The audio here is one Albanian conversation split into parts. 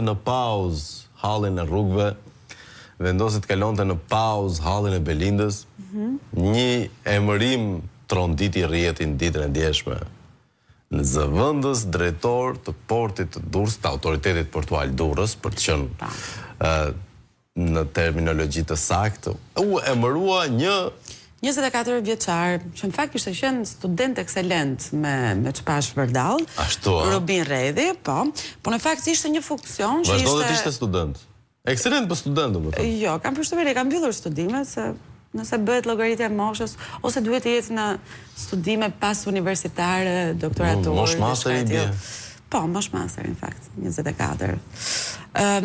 Në pauzë hallin e rrugëve, vendosi të kalonte në pauzë hallin e Belindës, një emërim tronditi rrjetin ditën e djeshme. Në zëvendës drejtor të portit të Durrës, të autoritetit portual Durrës, për të qenë në terminologji të saktë, u emërua një 24 vjeçar, që në fakt kishte qenë student ekselent me çpash vërdall. Ashtu, Robin Redhi, po në fakt ishte një funksion që vazhdo të ishte student. Ekselent për student, domethënë. Jo, kam përshtypjen ka mbyllur studimet, se nëse bëhet llogaritja e moshës, ose duhet të jetë në studime pas universitare, doktoraturë. Mosh master i bie. Po, mosh master, në fakt, 24.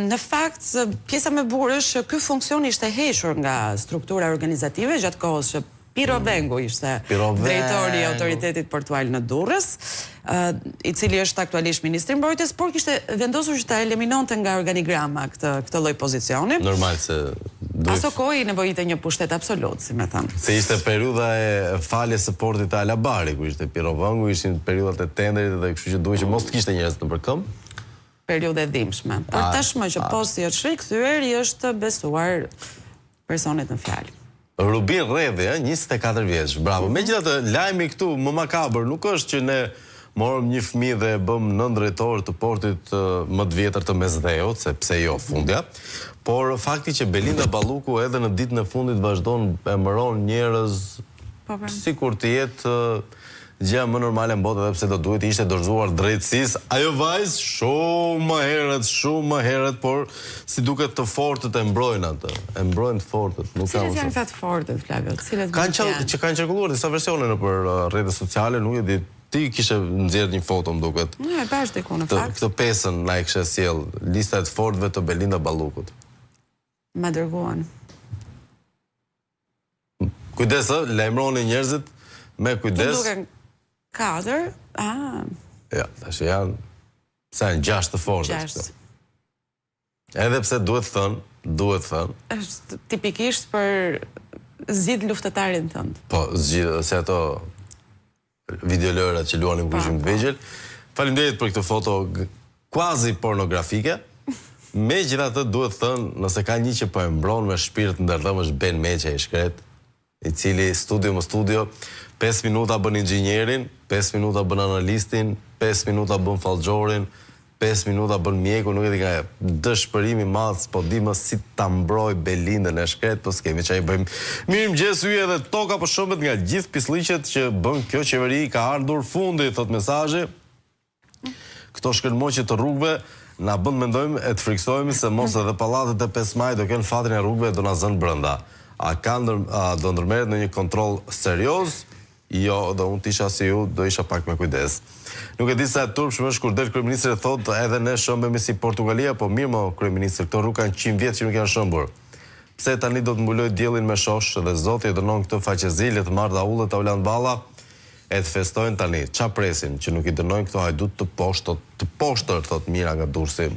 Në fakt, pjesa më e bukur është që ky funksion ishte hequr nga struktura organizative gjatë kohës që Piro Vengu ishte drejtori i autoritetit portual në Durrës, i cili është aktualisht ministri i mbrojtjes, por kishte vendosur që ta eliminonte nga organigrama këtë lloj pozicioni. Normal se aso kohë i nevojite një pushtet absolut, si me thënë. Se ishte periudha e faljes së portit të Alabari, ku ishte Piro Vengu, ishin periudat e tenderit dhe kështu që duhet që mos të kishte njerëz nëpër këmbë. Periudhë e dhimbshme. Por tashmë që posti është rikthyer, i është besuar personit në fjalë. Robin Redhi, 24 vjeç, bravo. Megjithatë, lajmi këtu më makabër nuk është që ne morëm një fëmijë dhe e bëm nën drejtor të portit më të vjetër të Mesdheut, sepse jo fundja, por fakti që Belinda Balluku edhe në ditën e fundit vazhdon emëron njerëz sikur të jetë gjë më normale në botë, edhe pse do duhet ishte dorëzuar drejtësisë. Ajo vajzë shumë më herët, por si duket të fortët e mbrojnë atë. E mbrojnë të fortët. Cilet janë këta të fortët, Flavio? Që kanë qarkulluar disa versione nëpër rrjetet sociale, nuk e di. Ti kishe nxjerrë një foto, më duket. E bash diku në fakt. Këtë pesën na e kishe sjell, lista e të fortëve të Belinda Ballukut. Ma dërguan. Kujdes, lajmëroni njerëzit me kujdes. 4, Ja, tash janë 6 të fortë. Edhe pse duhet thënë. Është tipikisht për zgjidh luftëtarin tënd. Po, zgjidh se ato videolojrat që luanin kur ishim të vegjël. Faleminderit për këtë foto quasi pornografike. Megjithatë duhet thënë, nëse ka një që po e mbron me shpirt ndërdhëm është Ben Meqe i shkret, i cili studio më studio 5 minuta bën inxhinierin, 5 minuta bën analistin, 5 minuta bën fallxhorin, 5 minuta bën mjeku, nuk e di ka dëshpërimi madh, po di më si ta mbroj Belindën e shkret, po s'kemi çaj bëjmë. Mirëmëngjes, hyj edhe toka po shëmbet nga gjithë pislliqet që bën kjo qeveri, ka ardhur fundi, thot mesazhi. Këto shkërmoqje të rrugëve na bën mendojmë e të friksohemi se mos edhe pallatet e 5 maj do kenë fatin e rrugëve do na zënë brenda. Do ndërmerret në një kontroll serioz? Jo, do unë t'isha si ju, do isha pak me kujdes. Nuk e di sa e turpshme është kur del kryeministri e thotë edhe ne shëmbemi si Portugalia, po mirë mo kryeministri, këto rrugë kanë 100 vjet që nuk janë shëmbur. Pse tani do të mbuloj diellin me shosh dhe Zoti e dënon këtë faqezi, le të marrë daullët të Aulan Balla e të festojnë tani. Ça presin që nuk i dënojnë këto hajdut të poshtër, thot Mira nga Durrësi.